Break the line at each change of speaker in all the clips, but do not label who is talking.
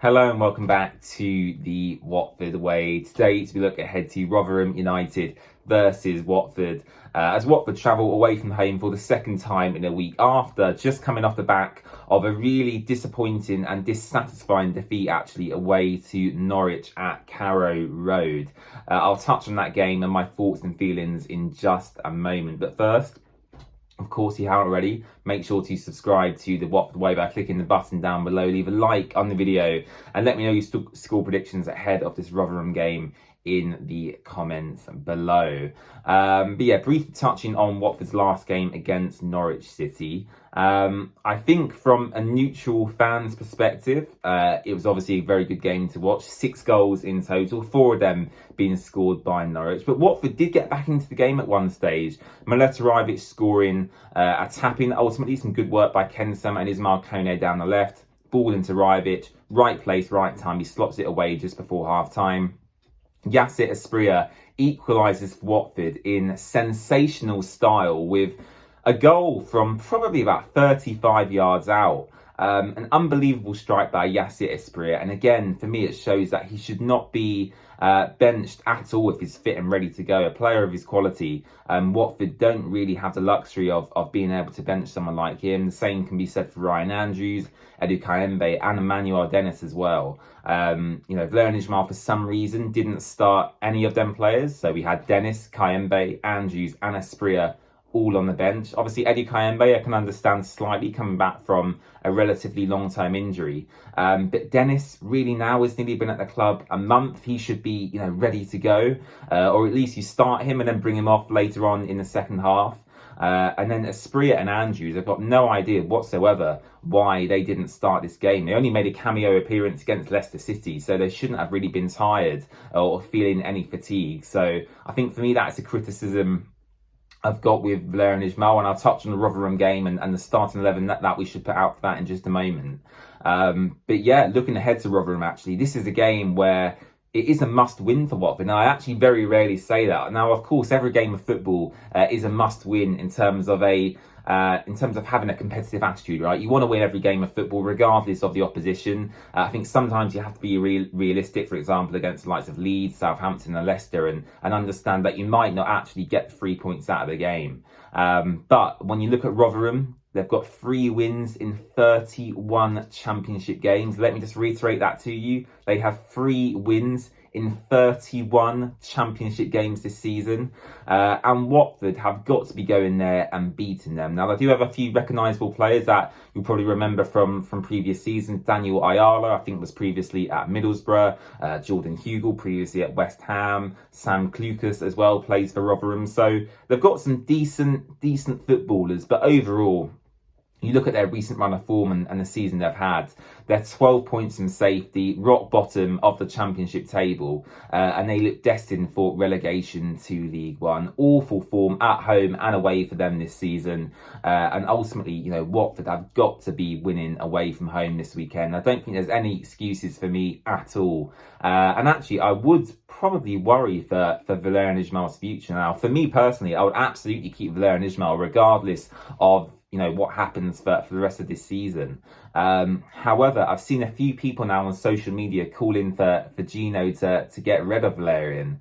Hello and welcome back to the Watford Way. Today we look ahead to Rotherham United versus Watford as Watford travel away from home for the second time in a week after just coming off the back of a really disappointing and dissatisfying defeat actually away to Norwich at Carrow Road. I'll touch on that game and my thoughts and feelings in just a moment, but first, of course, if you haven't already, make sure to subscribe to The Watford Way by clicking the button down below. Leave a like on the video and let me know your score predictions ahead of this Rotherham game in the comments below. But yeah, briefly touching on Watford's last game against Norwich City. I think from a neutral fan's perspective, it was obviously a very good game to watch. 6 goals in total, 4 of them being scored by Norwich. But Watford did get back into the game at one stage. Mileta scoring a tap-in, ultimately some good work by Kensam and Ismail Kone down the left. Ball into Rajvic, right place, right time. He slots it away just before half-time. Yassir Asprilla equalises for Watford in sensational style with a goal from probably about 35 yards out. An unbelievable strike by Yassir Asprilla. And again, for me, it shows that he should not be benched at all if he's fit and ready to go. A player of his quality, Watford don't really have the luxury of being able to bench someone like him. The same can be said for Ryan Andrews, Edu Kayembe and Emmanuel Dennis as well. Valérien Ismaël for some reason didn't start any of them players. So we had Dennis, Kayembe, Andrews and Asprilla all on the bench. Obviously, Eddie Kayembe, I can understand slightly coming back from a relatively long-term injury. But Dennis really now has nearly been at the club a month. He should be, ready to go. Or at least you start him and then bring him off later on in the second half. And then Asprilla and Andrews, I've got no idea whatsoever why they didn't start this game. They only made a cameo appearance against Leicester City, so they shouldn't have really been tired or feeling any fatigue. So I think for me, that's a criticism I've got with Valérien Ismaël, and I'll touch on the Rotherham game and the starting 11 that we should put out for that in just a moment. But yeah, looking ahead to Rotherham, actually, this is a game where it is a must-win for Watford. Now, I actually very rarely say that. Now, of course, every game of football is a must-win in terms of having a competitive attitude, right? You want to win every game of football, regardless of the opposition. I think sometimes you have to be realistic, for example, against the likes of Leeds, Southampton and Leicester, and understand that you might not actually get 3 points out of the game. But when you look at Rotherham, they've got 3 wins in 31 championship games. Let me just reiterate that to you. They have 3 wins in 31 championship games this season. And Watford have got to be going there and beating them. Now, I do have a few recognisable players that you'll probably remember from previous seasons. Daniel Ayala, I think, was previously at Middlesbrough. Jordan Hugill, previously at West Ham. Sam Clucas as well plays for Rotherham. So they've got some decent footballers. But overall, you look at their recent run of form and the season they've had, they're 12 points from safety, rock bottom of the championship table, and they look destined for relegation to League One. Awful form at home and away for them this season. And ultimately, Watford have got to be winning away from home this weekend. I don't think there's any excuses for me at all. And actually, I would probably worry for Valérien Ismaël's future. Now, for me personally, I would absolutely keep Valérien Ismaël regardless of what happens for the rest of this season. However, I've seen a few people now on social media calling for Gino to get rid of Valérien,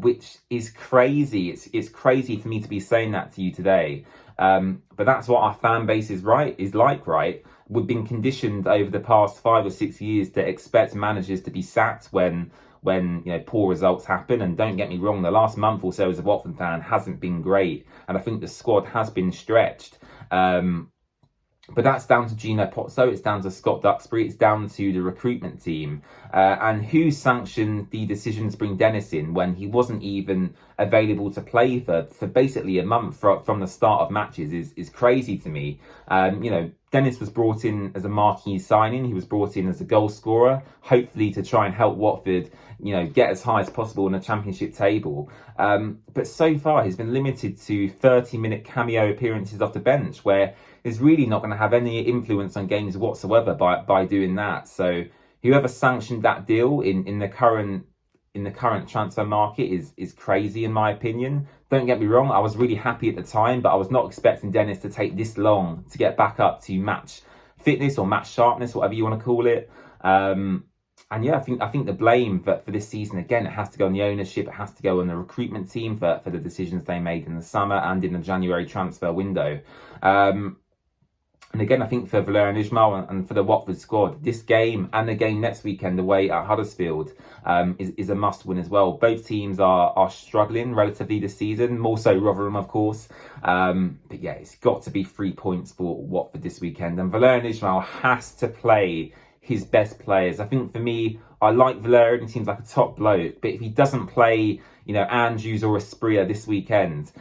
which is crazy. It's crazy for me to be saying that to you today. But that's what our fan base is like, right? We've been conditioned over the past 5 or 6 years to expect managers to be sacked when poor results happen. And don't get me wrong, the last month or so as a Watford fan hasn't been great, and I think the squad has been stretched. But that's down to Gino Pozzo, it's down to Scott Duxbury, it's down to the recruitment team. And who sanctioned the decision to bring Dennis in when he wasn't even available to play for basically a month from the start of matches is crazy to me. Dennis was brought in as a marquee signing. He was brought in as a goal scorer, hopefully to try and help Watford, get as high as possible in the championship table. But so far, he's been limited to 30-minute cameo appearances off the bench, where he's really not going to have any influence on games whatsoever by doing that. So whoever sanctioned that deal in the current transfer market is crazy, in my opinion. Don't get me wrong, I was really happy at the time, but I was not expecting Dennis to take this long to get back up to match fitness or match sharpness, whatever you want to call it. And yeah, I think the blame for this season, again, it has to go on the ownership, it has to go on the recruitment team for the decisions they made in the summer and in the January transfer window. And again, I think for Valérien Ismaël and for the Watford squad, this game and the game next weekend away at Huddersfield is a must-win as well. Both teams are struggling relatively this season, more so Rotherham, of course. But yeah, it's got to be 3 points for Watford this weekend. And Valérien Ismaël has to play his best players. I think for me, I like Valérien, he seems like a top bloke. But if he doesn't play, Andrews or Asprilla this weekend,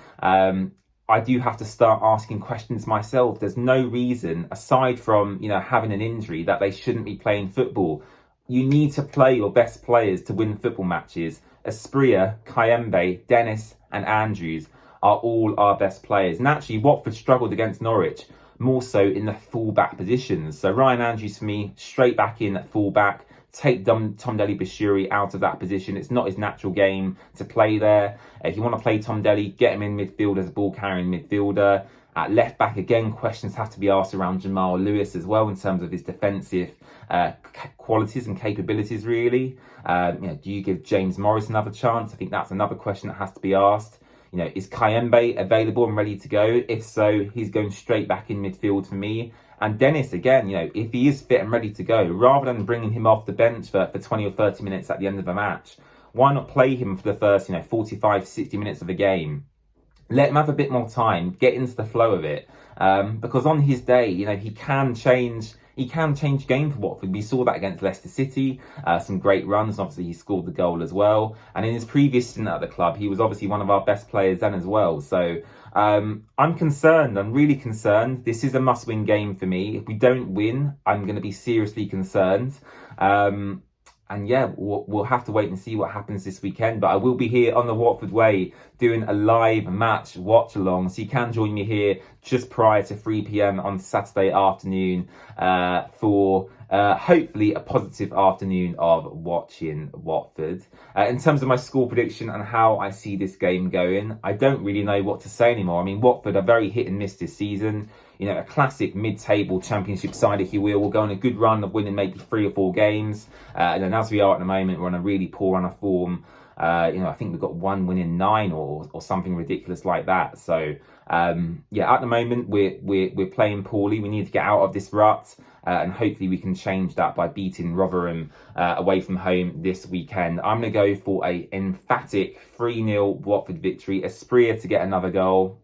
I do have to start asking questions myself. There's no reason, aside from, having an injury, that they shouldn't be playing football. You need to play your best players to win football matches. Asprilla, Kayembe, Dennis and Andrews are all our best players. And actually, Watford struggled against Norwich, more so in the full-back positions. So Ryan Andrews, for me, straight back in at full-back. Take Tomdeli Bashiri out of that position. It's not his natural game to play there. If you want to play Tomdeli, get him in midfield as a ball-carrying midfielder. At left-back, again, questions have to be asked around Jamal Lewis as well in terms of his defensive qualities and capabilities, really. Do you give James Morris another chance? I think that's another question that has to be asked. Is Kayembe available and ready to go? If so, he's going straight back in midfield for me. And Dennis, again, if he is fit and ready to go, rather than bringing him off the bench for 20 or 30 minutes at the end of a match, why not play him for the first, 45, 60 minutes of a game? Let him have a bit more time, get into the flow of it. Because on his day, he can change game for Watford. We saw that against Leicester City, some great runs. Obviously, he scored the goal as well. And in his previous stint at the club, he was obviously one of our best players then as well. So I'm concerned. I'm really concerned. This is a must-win game for me. If we don't win, I'm going to be seriously concerned. And yeah, we'll have to wait and see what happens this weekend. But I will be here on the Watford Way doing a live match watch along. So you can join me here just prior to 3 p.m. on Saturday afternoon for hopefully a positive afternoon of watching Watford. In terms of my score prediction and how I see this game going, I don't really know what to say anymore. I mean, Watford are very hit and miss this season. A classic mid-table championship side, if you will. We'll go on a good run of winning maybe 3 or 4 games. And then as we are at the moment, we're on a really poor run of form. I think we've got 1 win in 9 or something ridiculous like that. So, at the moment, we're playing poorly. We need to get out of this rut. And hopefully we can change that by beating Rotherham away from home this weekend. I'm going to go for an emphatic 3-0 Watford victory. Asprilla to get another goal.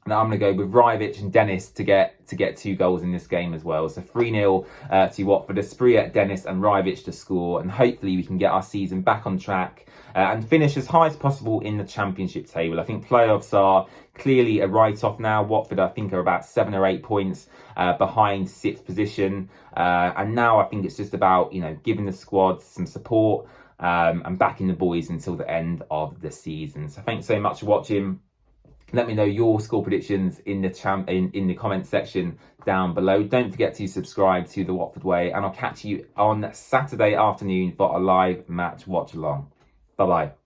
And I'm going to go with Rajvic and Dennis to get 2 goals in this game as well. So 3-0 to Watford, Asprilla, Dennis and Rajvic to score. And hopefully we can get our season back on track and finish as high as possible in the championship table. I think playoffs are clearly a write-off now. Watford, I think, are about 7 or 8 points behind 6th position. And now I think it's just about, giving the squad some support and backing the boys until the end of the season. So thanks so much for watching. Let me know your score predictions in the comments section down below. Don't forget to subscribe to The Watford Way, and I'll catch you on Saturday afternoon for a live match watch along. Bye-bye.